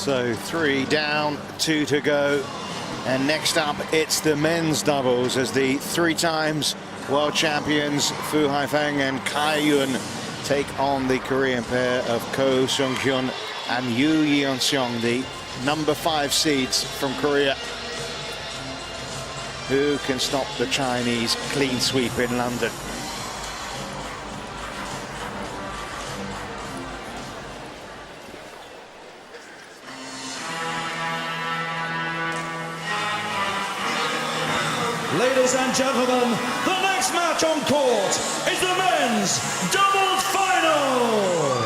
So 3 down, 2 to go. And next up, it's the men's doubles as the 3 times world champions Fu Haifeng and Kai Yun take on the Korean pair of Ko Sung-hyun and Yu Yeon-seong, the number 5 seeds from Korea. Who can stop the Chinese clean sweep in London? Ladies and gentlemen, the next match on court is the men's doubles final.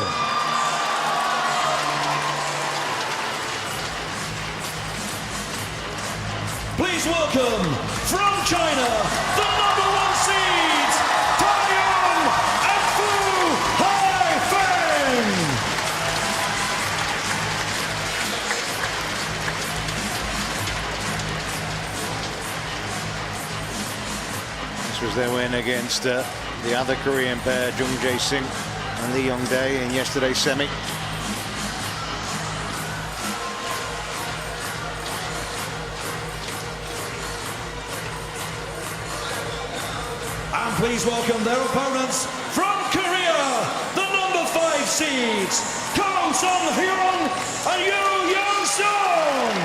Please welcome from China, the number 1 seeds, Kai Yun and Fu Haifeng. This was their win against the other Korean pair, Jung Jae-sing and Lee Yong-dae, in yesterday's semi. And please welcome their opponents from Korea, the number 5 seeds, Ko Sung-hyun and Yu Yeon-seong.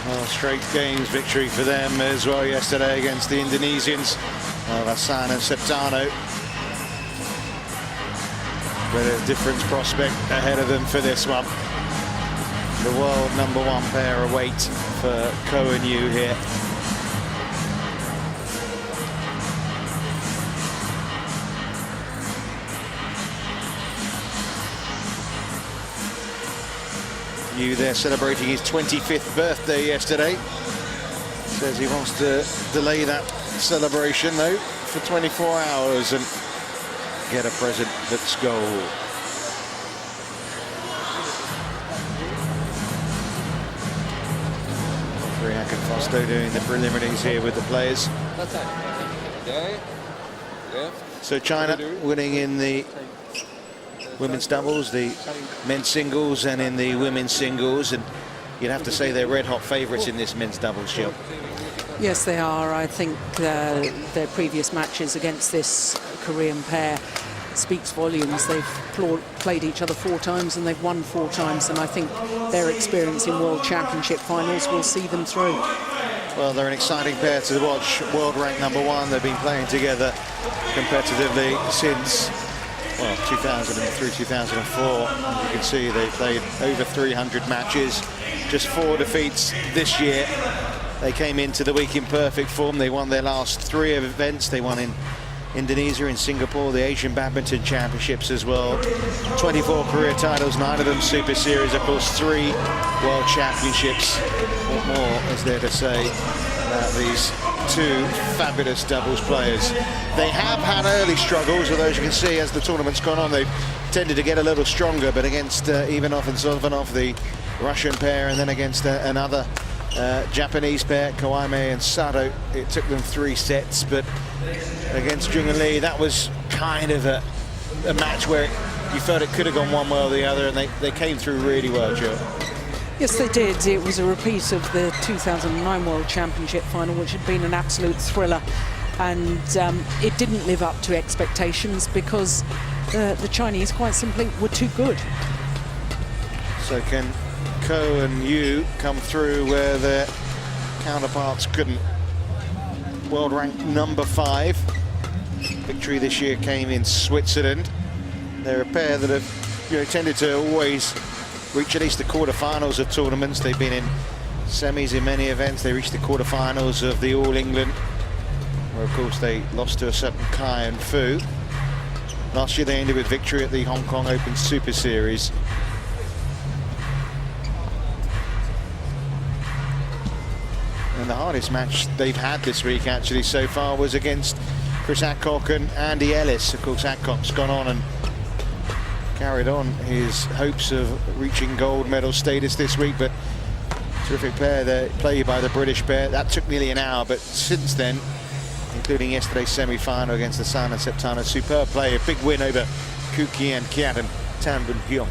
Well, straight games victory for them as well yesterday against the Indonesians of Hassan and Septano. But a different prospect ahead of them for this one. The world number 1 pair await for Ko and Yu here. Yu there celebrating his 25th birthday yesterday. Says he wants to delay that celebration though for 24 hours and get a present that's gold. Riak and Fosto doing the preliminaries here with the players. So China winning in the women's doubles, the men's singles, and in the women's singles, and you'd have to say they're red-hot favourites in this men's doubles, Jill. Yes, they are. I think their previous matches against this Korean pair speaks volumes. They've played each other 4 times and they've won 4 times, and I think their experience in World Championship finals will see them through. Well, they're an exciting pair to watch. World rank number 1. They've been playing together competitively since 2003, 2004. As you can see, they played over 300 matches, just 4 defeats this year. They came into the week in perfect form. They won their last 3 events. They won in Indonesia, in Singapore, the Asian Badminton Championships as well. 24 career titles, 9 of them Super Series, of course, 3 World Championships. What more is there to say about these 2 fabulous doubles players? They have had early struggles, although as you can see, as the tournament's gone on, they've tended to get a little stronger, but against Ivanov and Sovanov, the Russian pair, and then against another Japanese pair, Kawaime and Sato, it took them 3 sets, but against Jung and Lee, that was kind of a match where you felt it could have gone one way or the other, and they came through really well, Joe. Yes, they did. It was a repeat of the 2009 World Championship final, which had been an absolute thriller, and it didn't live up to expectations because the Chinese, quite simply, were too good. So can Ko and Yu come through where their counterparts couldn't? World rank number 5. Victory this year came in Switzerland. They're a pair that have tended to always reach at least the quarterfinals of tournaments. They've been in semis in many events. They reached the quarterfinals of the All England, where of course they lost to a certain Kai and Fu. Last year they ended with victory at the Hong Kong Open Super Series. And the hardest match they've had this week actually so far was against Chris Adcock and Andy Ellis. Of course, Adcock's gone on and carried on his hopes of reaching gold medal status this week, but terrific pair there, played by the British pair. That took nearly an hour, but since then including yesterday's semi-final against the Sana Septana. Superb play, a big win over Kuki and Kiatan Tambun-Hyung.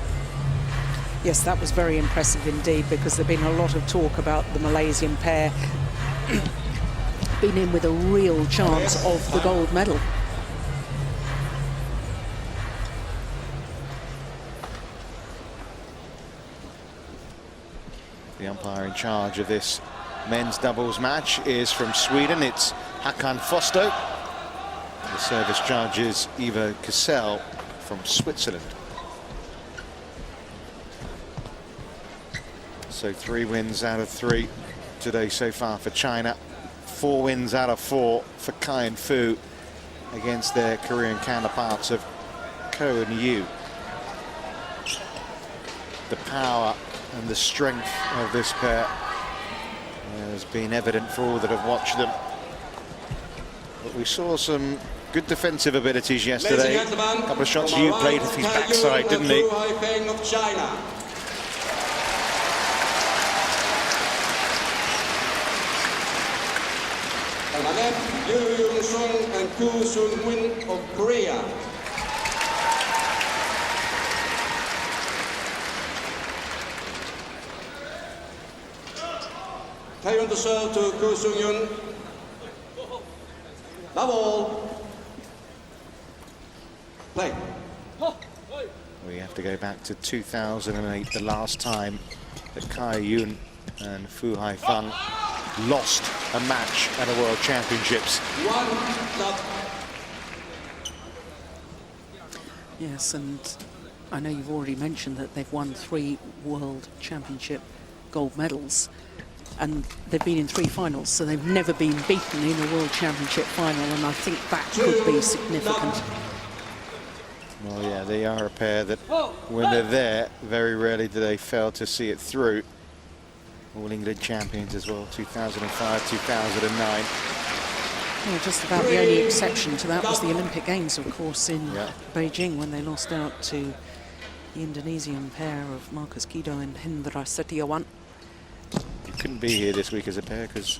Yes, that was very impressive indeed, because there'd been a lot of talk about the Malaysian pair being in with a real chance of the gold medal. The umpire in charge of this men's doubles match is from Sweden. It's Hakan Fosto. The service judge is Ivo Cassel from Switzerland. So 3 wins out of 3 today so far for China. 4 wins out of 4 for Kai and Fu against their Korean counterparts of Ko and Yu. The power and the strength of this pair has been evident for all that have watched them. But we saw some good defensive abilities yesterday. A couple of shots Yu played with his backside, didn't he? Yu Yung-sung and Koo Sun-win of Korea. Tae-yun to serve to Koo Sung-yun. Double. Play. We have to go back to 2008, the last time that Kai Yun and Fu Haifeng lost a match at a World Championships. Yes, and I know you've already mentioned that they've won 3 World Championship gold medals, and they've been in 3 finals, so they've never been beaten in a World Championship final, and I think that could be significant. Well, yeah, they are a pair that, when they're there, very rarely do they fail to see it through. All England champions as well, 2005, 2009. Well, just about the only exception to that was the Olympic Games, of course, in Beijing, when they lost out to the Indonesian pair of Marcus Guido and Hendra Setiawan. You couldn't be here this week as a pair because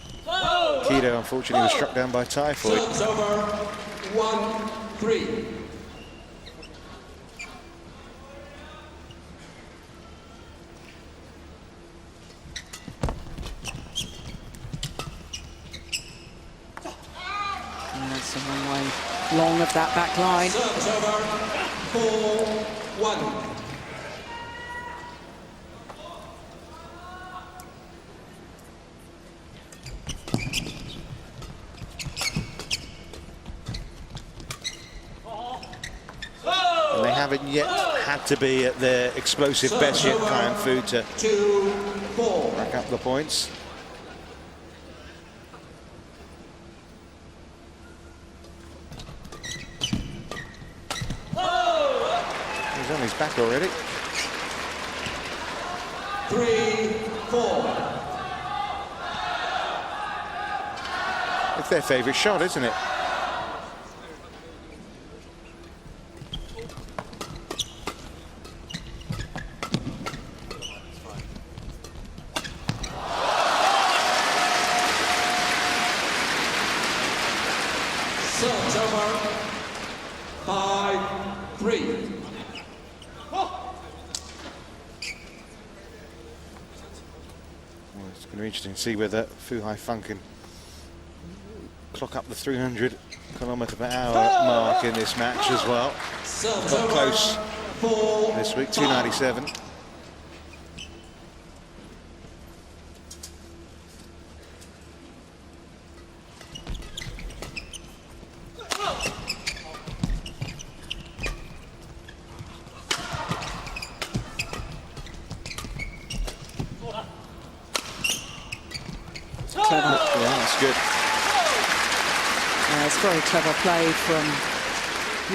Guido, unfortunately, was struck down by typhoid. It's over. 1-3. That's a long way long of that back line. Service over. 4-1. And they haven't yet had to be at their explosive best yet, Kai and Fu, to 2-4. rack up the points. He's on his back already. 3-4. It's their favourite shot, isn't it? Service over. 5-3. Well, it's going to be interesting to see whether Fu Haifeng can clock up the 300 km/h mark in this match as well. Got close this week, 297. Clever. Yeah, that's good. It's very clever play from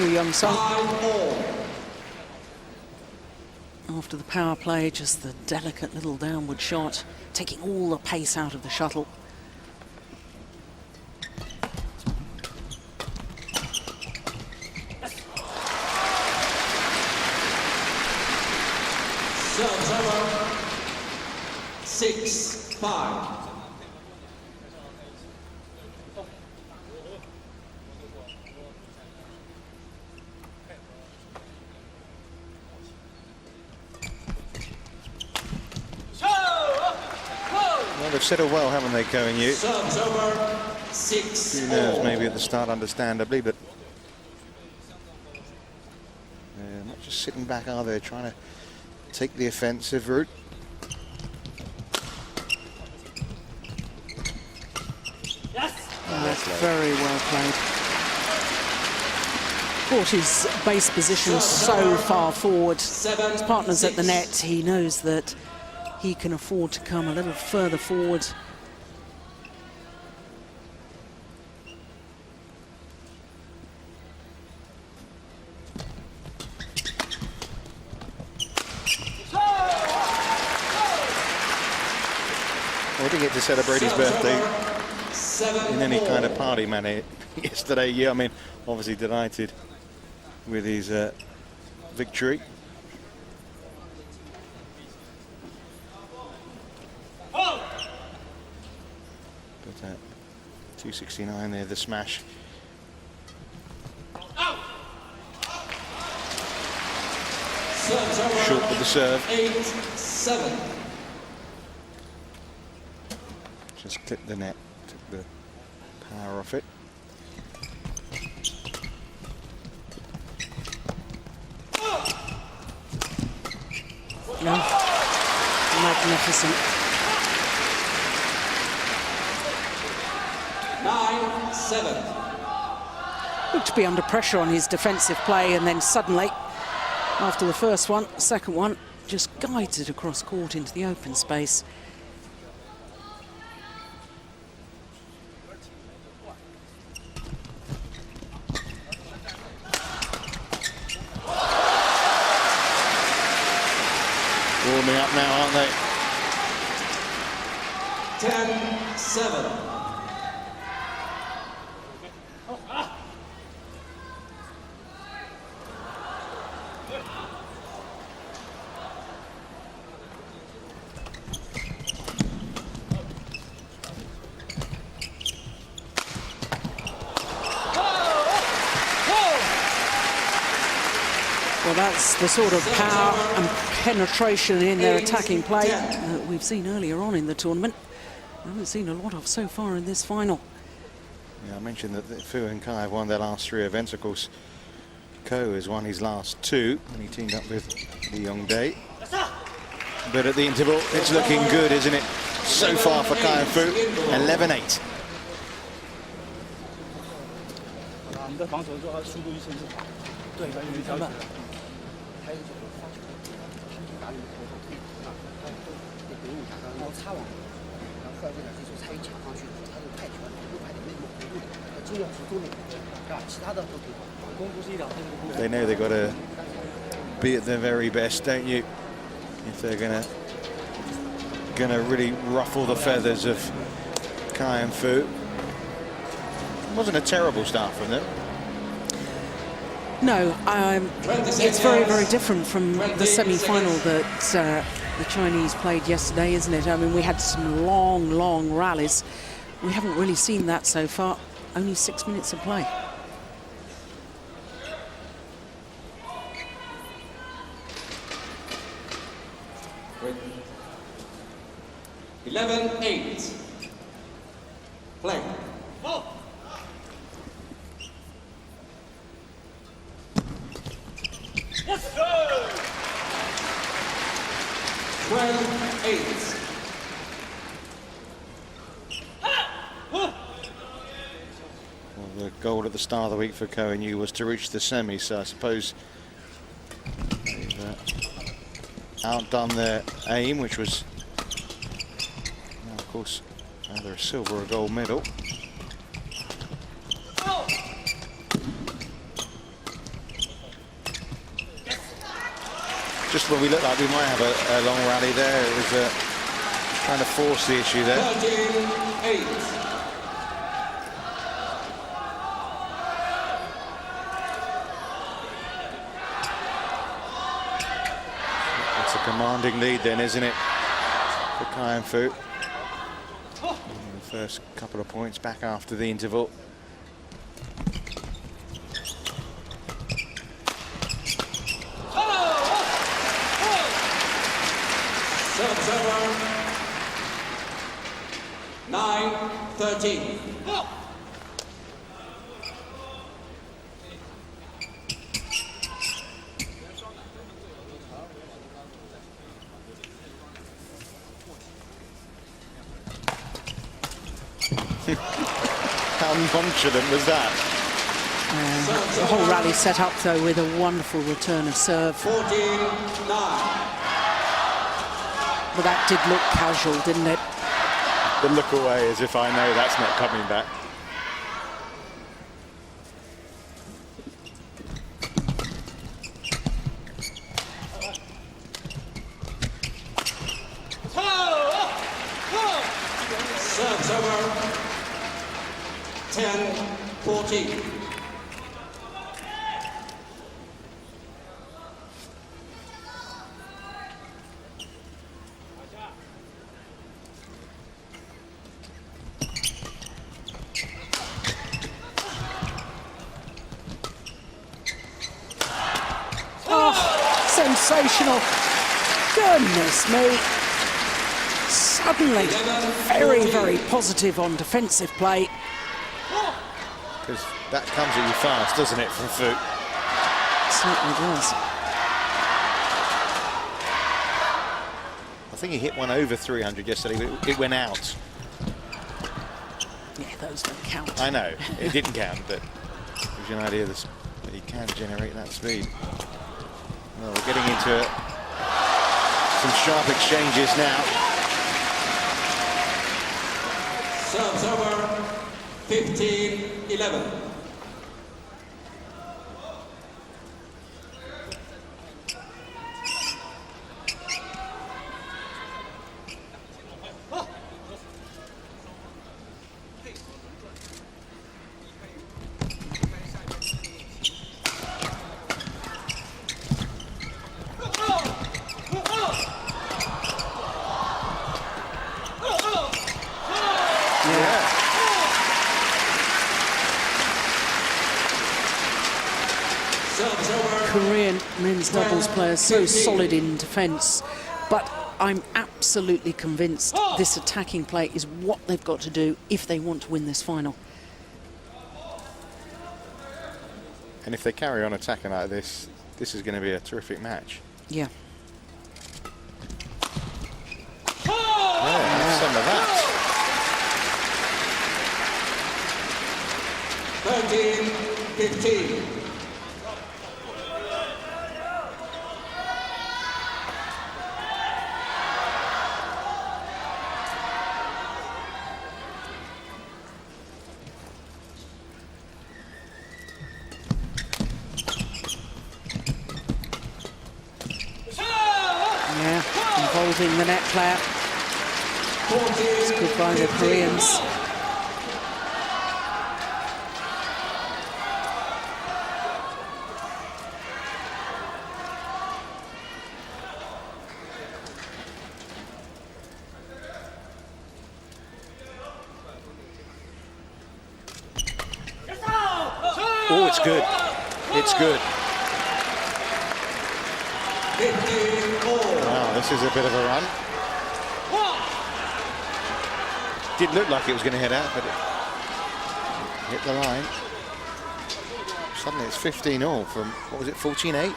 Yu Young-sung. 5-4. After the power play, just the delicate little downward shot, taking all the pace out of the shuttle. Service over. 6-5. they've settled well, haven't they, Ko and Yu? Serves over 6 Few nerves maybe at the start, understandably, but they're not just sitting back, are they? Trying to take the offensive route. That's very well played. Caught his base position so far forward. His partner's at the net. He knows that he can afford to come a little further forward. We didn't get to celebrate his birthday in any kind of party manner yesterday. Yeah, I mean, obviously delighted with his victory. But 269 there, the smash. Short with the serve. 8-7. Just clipped the net, took the power off it. No. Magnificent. 9-7. Looked to be under pressure on his defensive play, and then suddenly, after the first one, the second one just guides it across court into the open space. Warming up now, aren't they? 10-7. Well, that's the sort of power and penetration in their attacking play that we've seen earlier on in the tournament. I haven't seen a lot of so far in this final. Yeah, I mentioned that Fu and Kai have won their last 3 events. Of course, Ko has won his last 2, and he teamed up with Lee Yong-dae. But at the interval, it's looking good, isn't it? So far for Kai and Fu, 11-8. They know they've got to be at their very best, don't you? If they're gonna really ruffle the feathers of Kai and Fu. It wasn't a terrible start from them. No, it's very, very different from the semi-final that the Chinese played yesterday, isn't it? I mean, we had some long, long rallies. We haven't really seen that so far. Only 6 minutes of play. With 11-8. Play. Yes, sir. 12-8. Well, the goal at the start of the week for Ko and Yu was to reach the semi, so I suppose they've outdone their aim, which was, well, of course, either a silver or a gold medal. Just when we looked like we might have a long rally there, it was trying to force the issue there. 13-8. It's a commanding lead then, isn't it, for Kai and Fu? And the first couple of points back after the interval. 9-13. How nonchalant was that? The whole rally set up, though, with a wonderful return of serve. 14-9. But that did look casual, didn't it? The look away as if I know that's not coming back. Serves over. 10-14. Sensational. Goodness me. Suddenly, very, very positive on defensive play. Because that comes at you fast, doesn't it, from Fu? Certainly does. I think he hit one over 300 yesterday, but it went out. Yeah, those don't count. I know, it didn't count, but it gives you an idea that he can generate that speed. Well, we're getting into some sharp exchanges now. Serves over. 15-11. Korean men's doubles players so solid in defence, but I'm absolutely convinced this attacking play is what they've got to do if they want to win this final. And if they carry on attacking like this, this is going to be a terrific match. Yeah. Yeah, some of that. 13-15. Involving the net player. It's good by the Koreans. Oh, it's good. It's good. Wow, this is a bit of a run. Did look like it was going to head out, but it hit the line. Suddenly it's 15-all from, what was it, 14-8?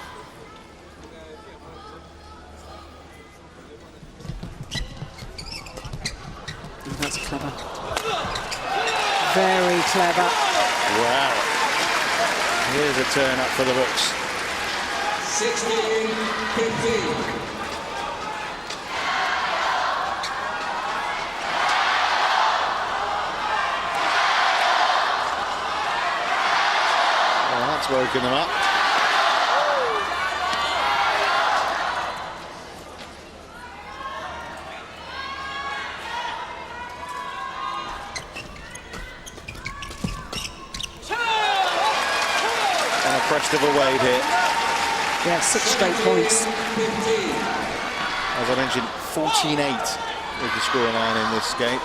That's clever. Very clever. Wow. Here's a turn up for the books. 16-15. That's woken them up. On a crest of a wave here. Yeah, 6 straight points. As I mentioned, 14-8 is the scoreline in this game.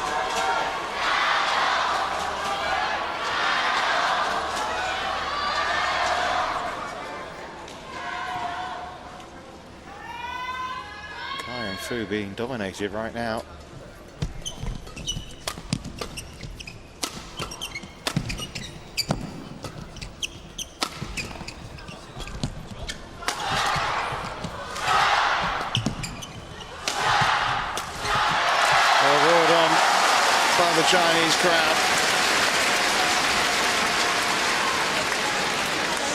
Fu being dominated right now. Chinese crowd.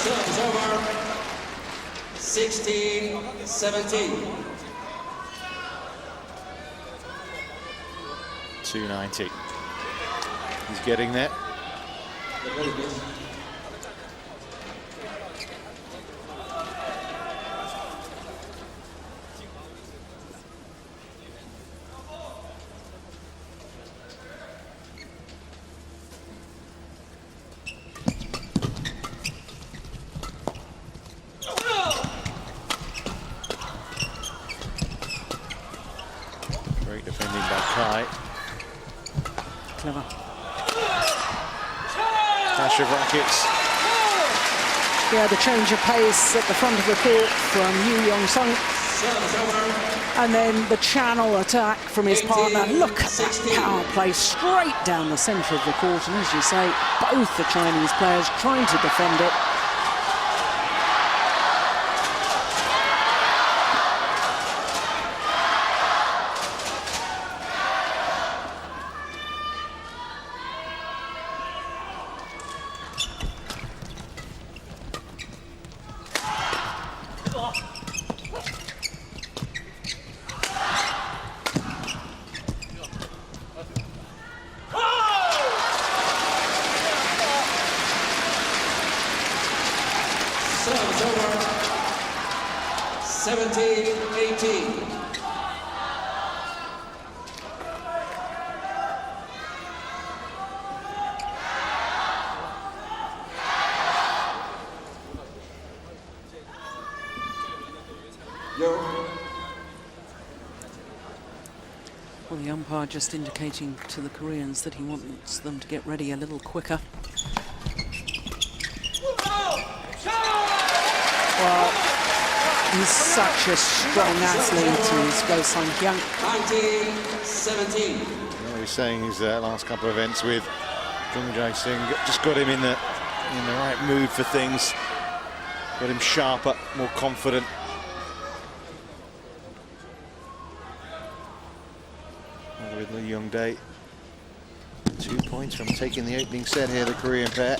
Serves over. 16-17. 290. He's getting there. Great defending by Kai. Clever. Clash of rackets. Yeah, the change of pace at the front of the court from Yu Yong-sung. And then the channel attack from his partner. Look at that power play straight down the centre of the court. And as you say, both the Chinese players trying to defend it. Serves over. 17-18. Well, the umpire just indicating to the Koreans that he wants them to get ready a little quicker. Well, he's such a strong athlete, is Go Sang-kyung. 19-17. What he's saying his last couple of events with Jung Jae-sing just got him in the right mood for things, got him sharper, more confident. And with Lee Young-dae, 2 points from taking the opening set here, the Korean pair.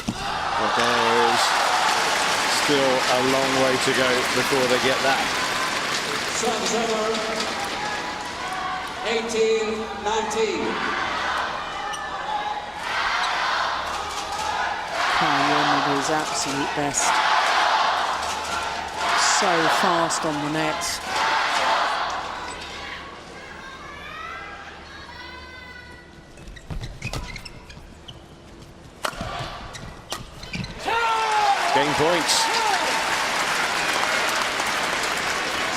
But there's still a long way to go before they get that. Serves over. 18-19. Kai Yun at his absolute best. So fast on the net. Game points.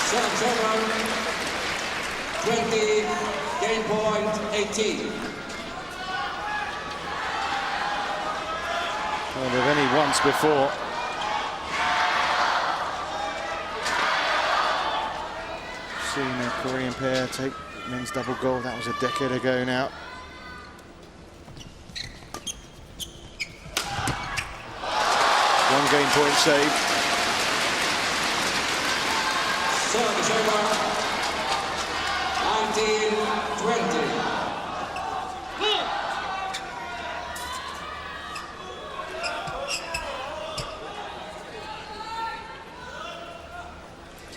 Serves over. 20. Game point 18. Well, they've only once before seen a Korean pair take men's double gold. That was a decade ago now. One game point saved. Serves over. 19-20.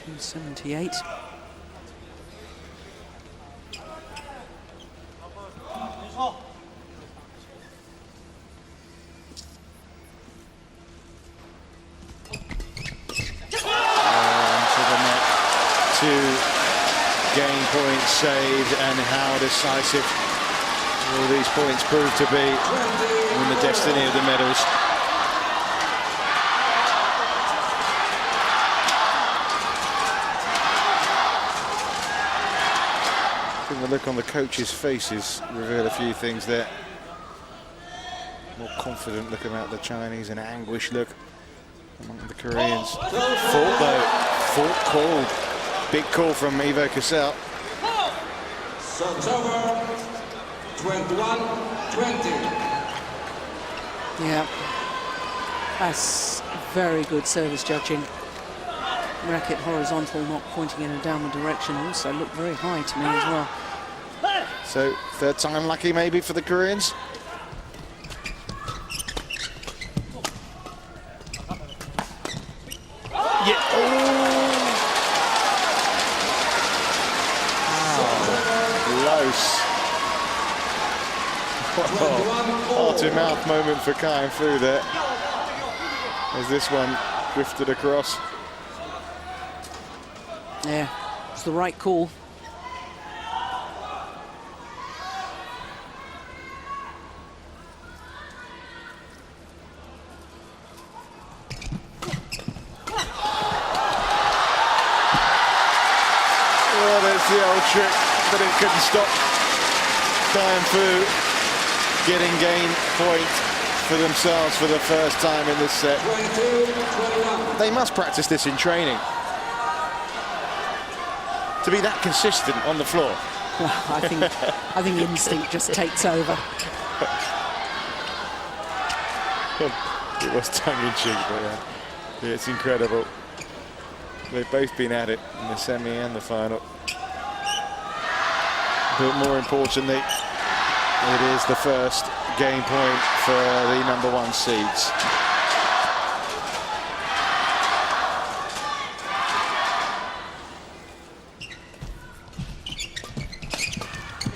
.278. Game points saved, and how decisive will these points prove to be in the destiny of the medals. I think the look on the coaches' faces reveal a few things there. More confident look about the Chinese, an anguished look among the Koreans. Fault though, fault called. Big call from Ivo Cassel. Serves over. 21-20. Yeah, that's very good service judging. Racket horizontal, not pointing in a downward direction. Also looked very high to me as well. So third time lucky maybe for the Koreans. Yeah. Oh, heart-to-mouth moment for Kai Fu there, as this one drifted across. Yeah, it's the right call. Oh, there's the old trick, but it couldn't stop Kai Fu getting game point for themselves for the first time in this set. 22-21. They must practice this in training to be that consistent on the floor. I think instinct just takes over. It was tongue-in-cheek, but yeah, it's incredible. They've both been at it in the semi and the final. But more importantly, it is the first game point for the #1 seeds.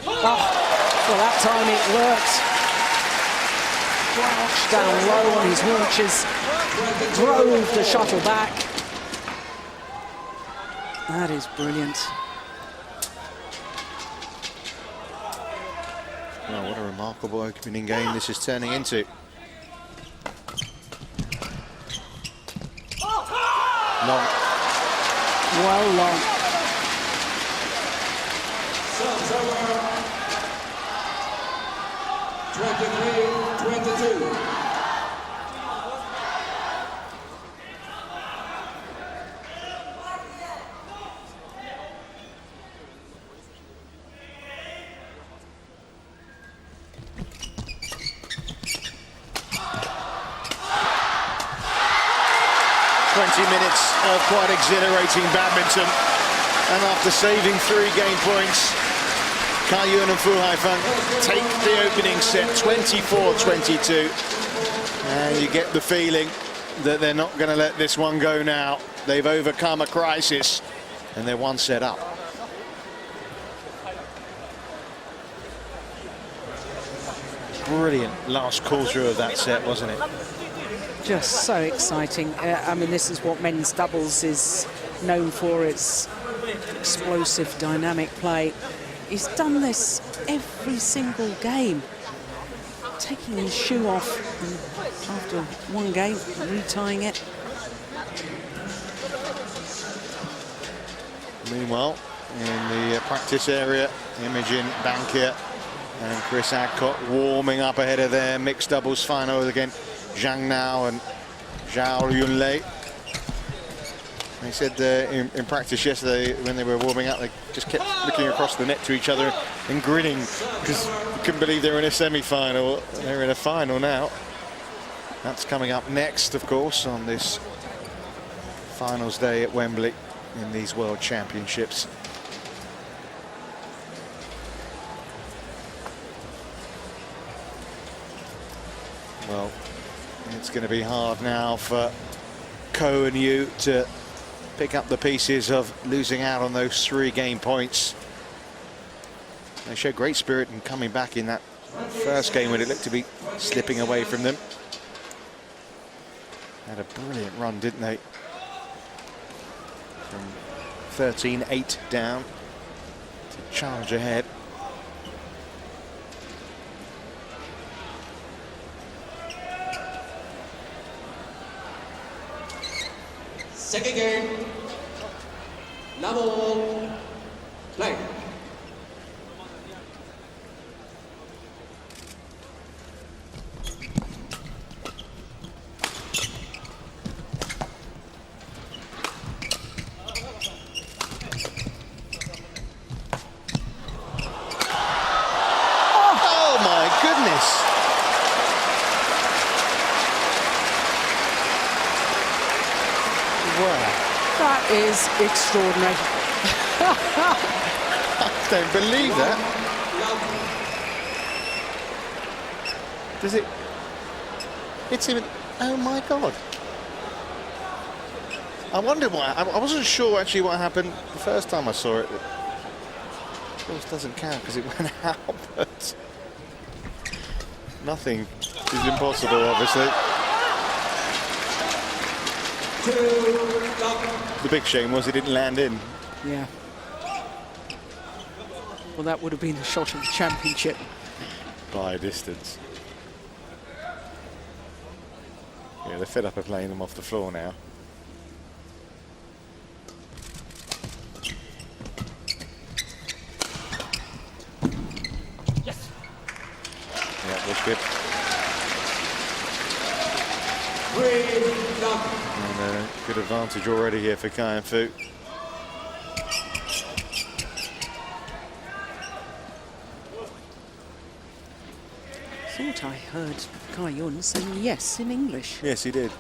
Well, that time it worked. Crouched down low on his haunches, drove the shuttle back. That is brilliant. Well, what a remarkable opening game this is turning into. Long. Well long. Serves over. 23-22. Minutes of quite exhilarating badminton, and after saving 3 game points, Kai Yun and Fu Haifeng take the opening set 24-22, and you get the feeling that they're not going to let this one go now. They've overcome a crisis and they're 1 set up. Brilliant last quarter of that set, wasn't it? Just so exciting. I mean, this is what men's doubles is known for. It's explosive, dynamic play. He's done this every single game. Taking his shoe off and after 1 game, retying it. Meanwhile, in the practice area, Imogen Bankir and Chris Adcock warming up ahead of their mixed doubles final against Zhang Nao and Zhao Yunlei. They said in practice yesterday when they were warming up, they just kept looking across the net to each other and grinning because you couldn't believe they were in a semi-final. They're in a final now. That's coming up next, of course, on this finals day at Wembley in these World Championships. Well, it's going to be hard now for Ko and Yu to pick up the pieces of losing out on those 3 game points. They showed great spirit in coming back in that first game when it looked to be slipping away from them. Had a brilliant run, didn't they? From 13-8 down to charge ahead. Second game. Level play. Oh my goodness! Wow. That is extraordinary. I don't believe that. Does it? It's even. Oh my God! I wondered why. I wasn't sure actually what happened the first time I saw it. Of course, doesn't count because it went out, but nothing is impossible, obviously. The big shame was he didn't land in. Yeah. Well, that would have been a shot of the championship. By a distance. Yeah, they're fed up of playing them off the floor now. Yes. Yeah, that's good. And good advantage already here for Kai and Fu. Thought I heard Kai Yun saying yes in English. Yes, he did.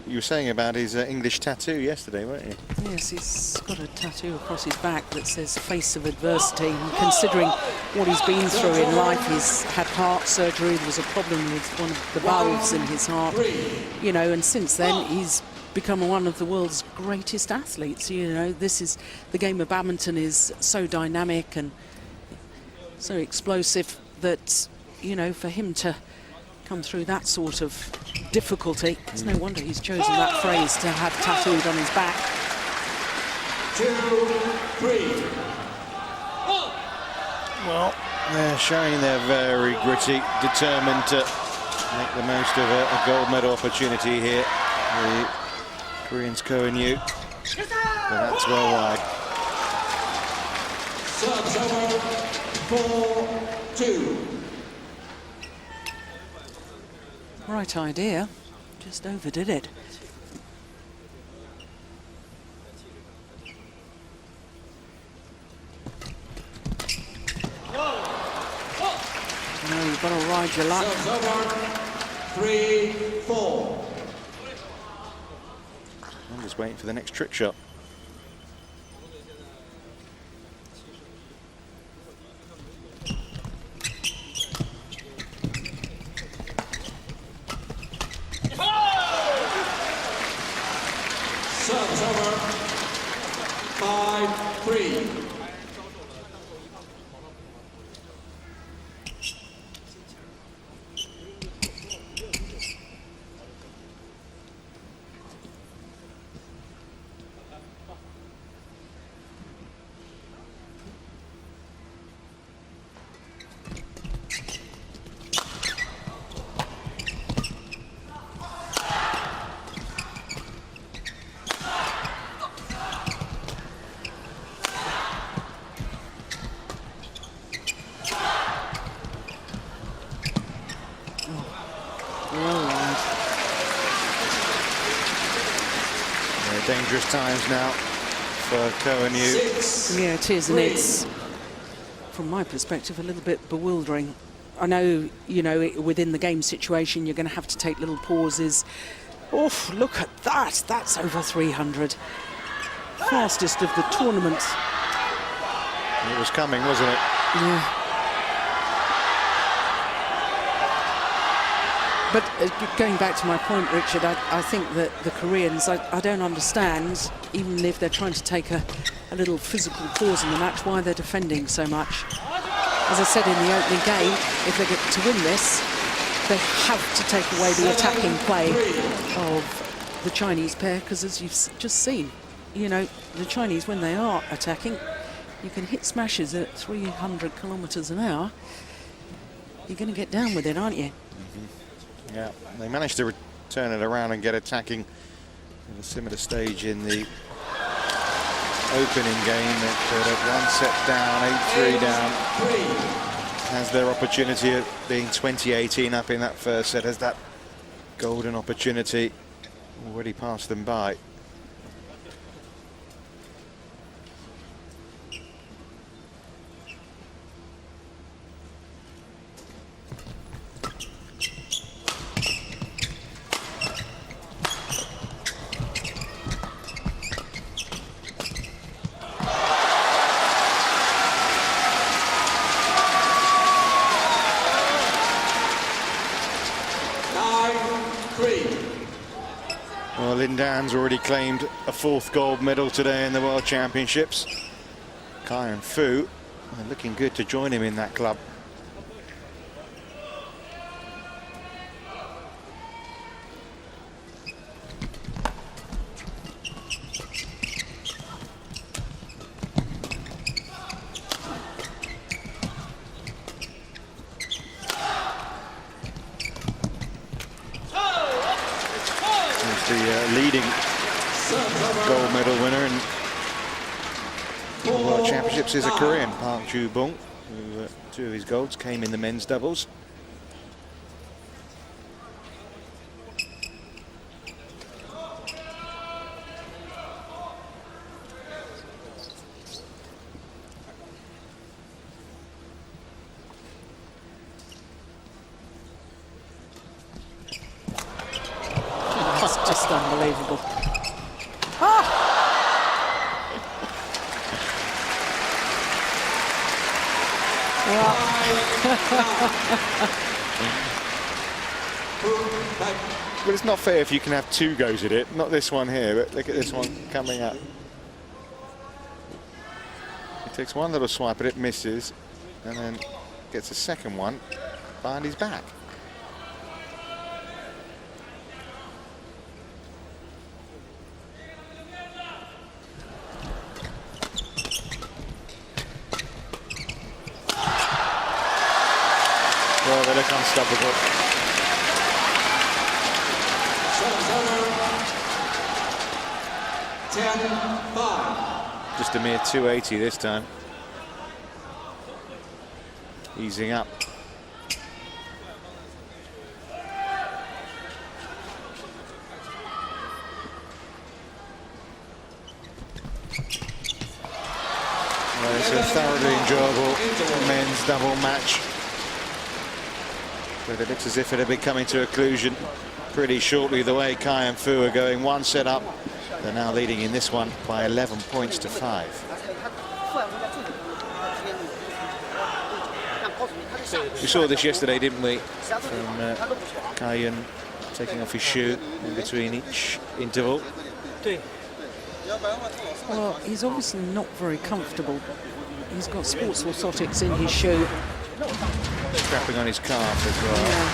You were saying about his English tattoo yesterday, weren't you? Yes, he's got a tattoo across his back that says face of adversity. And considering what he's been through in life, he's had heart surgery, there was a problem with one of the valves in his heart, you know, and since then he's become one of the world's greatest athletes. You know, the game of badminton is so dynamic and so explosive that, you know, for him to come through that sort of difficulty, it's no wonder he's chosen that phrase to have tattooed on his back. 2, 3. Well, they're showing they're very gritty, determined to make the most of a gold medal opportunity here. The Koreans Ko and Yu, but that's well wide. Serves over 4-2. Right idea, just overdid it. No, you've got to ride your luck. Serves over 3-4. I'm just waiting for the next trick shot. Serves over 5-3. Dangerous times now for Ko and Yu. Yeah, it is, and it's, from my perspective, a little bit bewildering. I know, you know, within the game situation, you're going to have to take little pauses. Oh, look at that. That's over 300. Fastest of the tournament. It was coming, wasn't it? Yeah. But going back to my point, Richard, I think that the Koreans, I don't understand, even if they're trying to take a little physical pause in the match, why they're defending so much. As I said in the opening game, if they get to win this, they have to take away the attacking play of the Chinese pair, because as you've just seen, you know, the Chinese, when they are attacking, you can hit smashes at 300 kilometers an hour. You're going to get down with it, aren't you? Yeah, they managed to turn it around and get attacking at a similar stage in the opening game. At 1 set down, 8-3 down. Has their opportunity of being 20-18 up in that first set. Has that golden opportunity already passed them by? 9-3. Well, Lin Dan's already claimed a 4th gold medal today in the World Championships. Kai Fu are looking good to join him in that club. The leading gold medal winner in the World Championships is a Korean, Park Ju-bong, who 2 of his golds came in the men's doubles. Just unbelievable. Ah! Well, it's not fair if you can have 2 goes at it. Not this one here, but look at this one coming up. He takes one little swipe at it, misses, and then gets a second one behind his back. Well, they look unstoppable. Just a mere 280 this time. Easing up. Well, it's a thoroughly enjoyable men's double match. But it looks as if it'll be coming to a conclusion pretty shortly. The way Kai and Fu are going 1 set up, they're now leading in this one by 11 points to 5. We saw this yesterday, didn't we? From Kai Yun taking off his shoe in between each interval. Well, he's obviously not very comfortable. He's got sports orthotics in his shoe. Strapping on his calf as well. Yeah.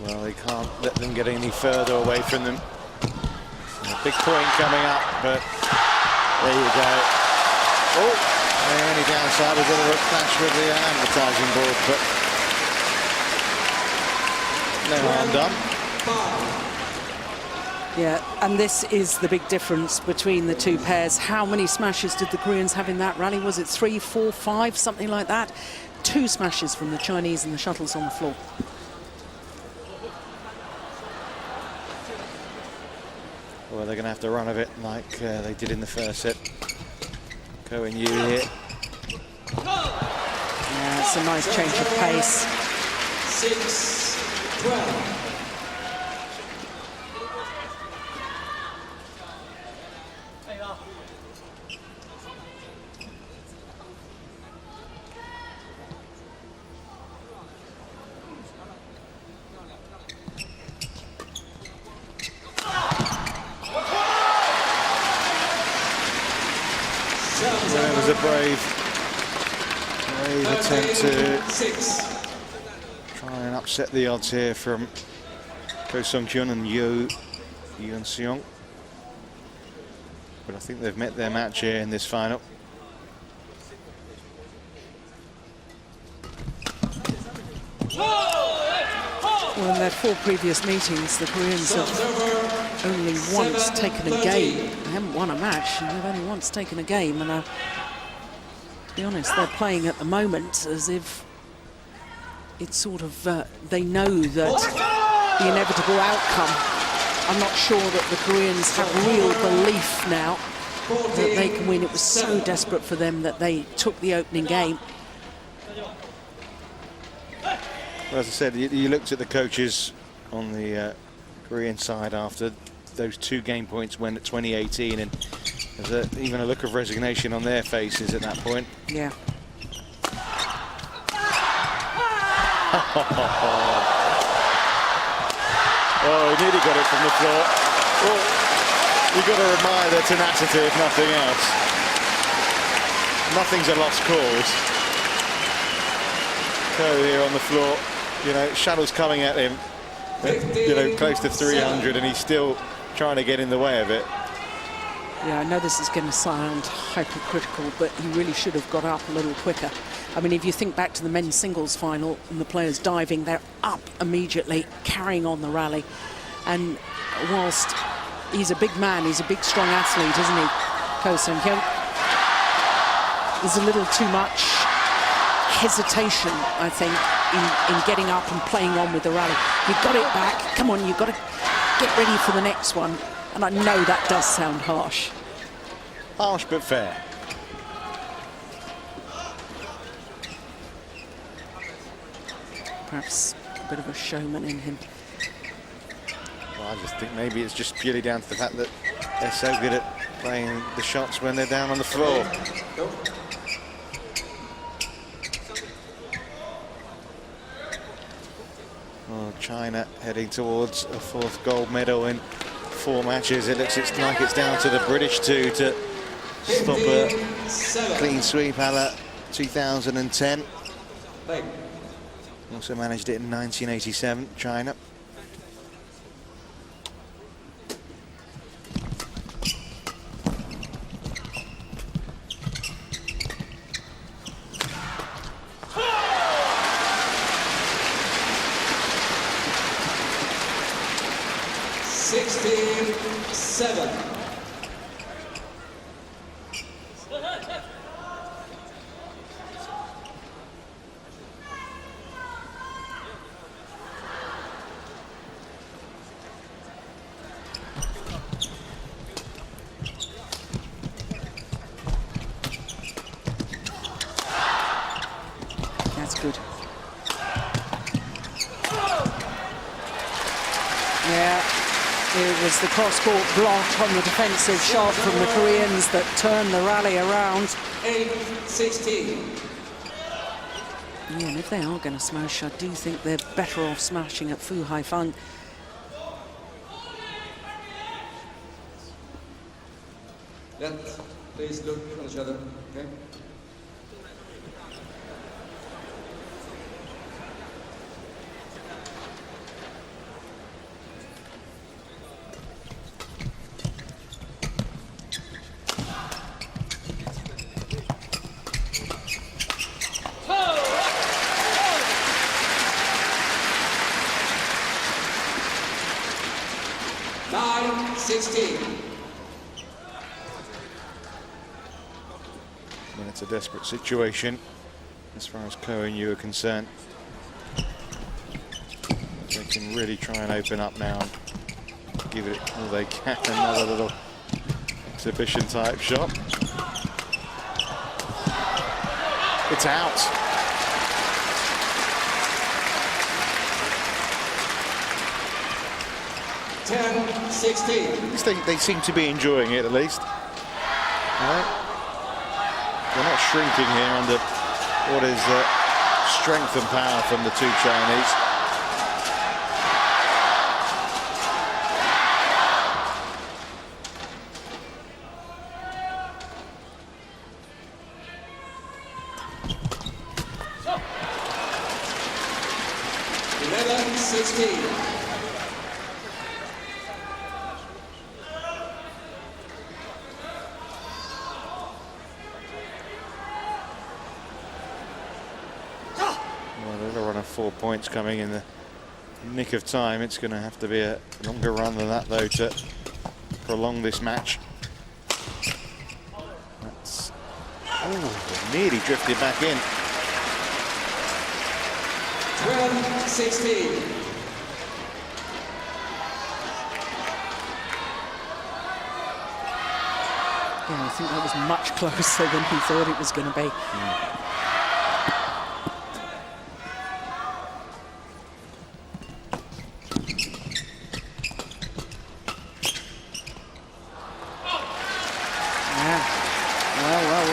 Well, they can't let them get any further away from them. A big point coming up, but there you go. Oh, the only downside was a little clash with the advertising board, but no harm done. Yeah, and this is the big difference between the 2 pairs. How many smashes did the Koreans have in that rally? Was it 3, 4, 5, something like that? 2 smashes from the Chinese and the shuttles on the floor. Well, they're going to have to run of it like they did in the first set. Ko and Yu here. Yeah, it's a nice change of pace. 6-12. Well, it was a brave attempt to try and upset the odds here from Ko Sung-kyun and Yo Yeon-seong. But I think they've met their match here in this final. Well, in their 4 previous meetings, the Koreans have only once taken a game. They haven't won a match, and they've only once taken a game. And to be honest, they're playing at the moment as if it's sort of, they know that the inevitable outcome. I'm not sure that the Koreans have real belief now that they can win. It was so desperate for them that they took the opening game. Well, as I said, you looked at the coaches on the Korean side after those 2 game points went at 2018, and there's even a look of resignation on their faces at that point. Yeah. Oh, he nearly got it from the floor. Well, you've got to admire their tenacity, if nothing else. Nothing's a lost cause. Ko here on the floor, you know, shuttle's coming at him, you know, close to 300, and he's still trying to get in the way of it. Yeah, I know this is going to sound hypercritical, but he really should have got up a little quicker. I mean, if you think back to the men's singles final and the players diving, they're up immediately, carrying on the rally. And whilst he's a big man, he's a big, strong athlete, isn't he, Ko Seung-hyun? There's a little too much hesitation, I think, in getting up and playing on with the rally. You've got it back. Come on, you've got to get ready for the next one. And I know that does sound harsh. Harsh but fair. Perhaps a bit of a showman in him. Well, I just think maybe it's just purely down to the fact that they're so good at playing the shots when they're down on the floor. Well, China heading towards a 4th gold medal in 4 matches. It looks like it's down to the British two to stop a clean sweep a la 2010. Also managed it in 1987, China. Good. Yeah, it was the cross-court blot on the defensive shot from the Koreans that turned the rally around. 8-16. Yeah, and if they are going to smash, I do think they're better off smashing at Fu Haifeng. Please look at each other, okay? When it's a desperate situation, as far as Ko and Yu are concerned, they can really try and open up now and give it all they can. Another little exhibition type shot. It's out. They seem to be enjoying it, at least. All right. They're not shrinking here under what is strength and power from the 2 Chinese. Well, they've got a run of 4 points coming in the nick of time. It's going to have to be a longer run than that, though, to prolong this match. That's nearly drifted back in. 12-16. Yeah, I think that was much closer than he thought it was going to be. Yeah.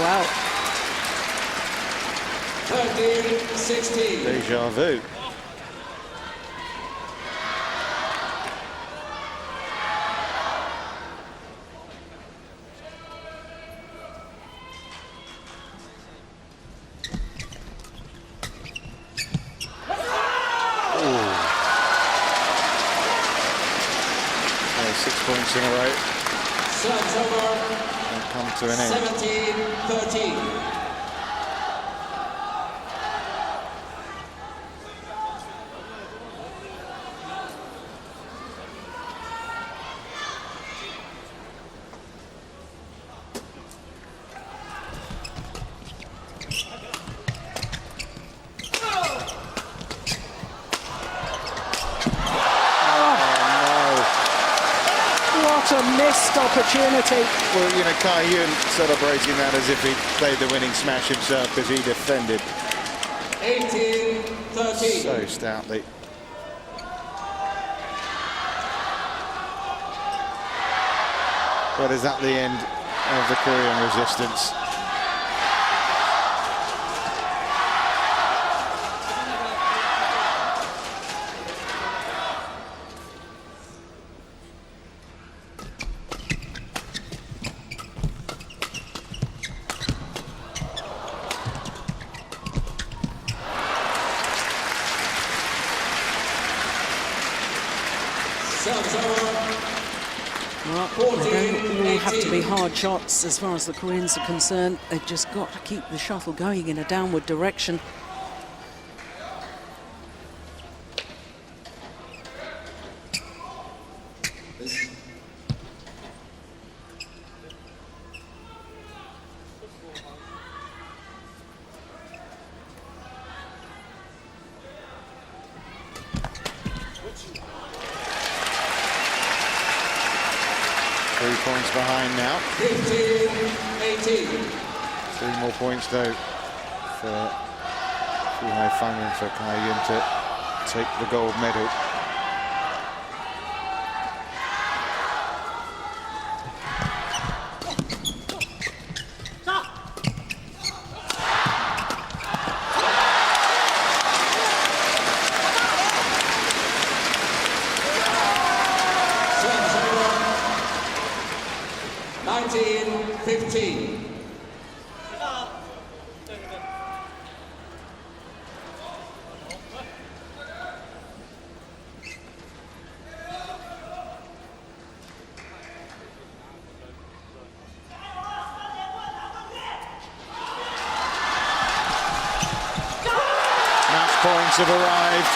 Well. 13-16. Deja vu. Yeah, 6 points in a row. Serves over. And come to an end. 17-13. What a missed opportunity. Well, you know, Kai Yun celebrating that as if he played the winning smash himself, because he defended 18-13. so stoutly. But is that the end of the Korean resistance? Serves over. Well, they don't all have to be hard shots as far as the Koreans are concerned. They've just got to keep the shuttle going in a downward direction. Points behind now. 15-18. 3 more points though for Fu Haifeng and for Kai Yun to take the gold medal. Serves over. 19-15. Match points have arrived.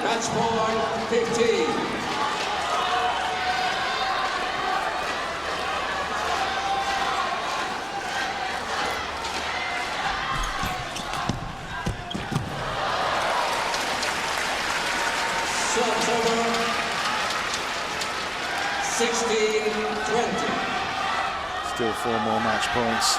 Match point 15. Serves over. 16-20. Still 4 more match points.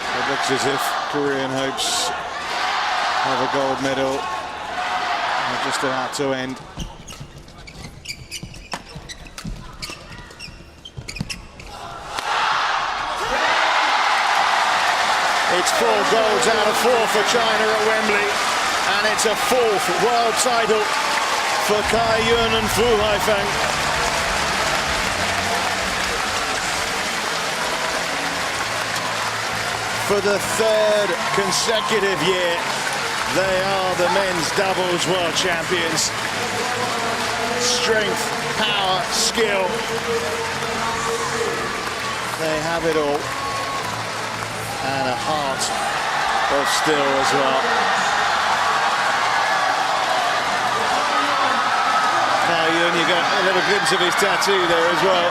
It looks as if Korean hopes of a gold medal are just about to end. It's 4 golds out of 4 for China at Wembley, and it's a 4th world title for Kai Yun and Fu Haifeng. for the third consecutive year, they are the men's doubles world champions. Strength, power, skill. They have it all. And a heart of steel as well. Now, you get a little glimpse of his tattoo there as well.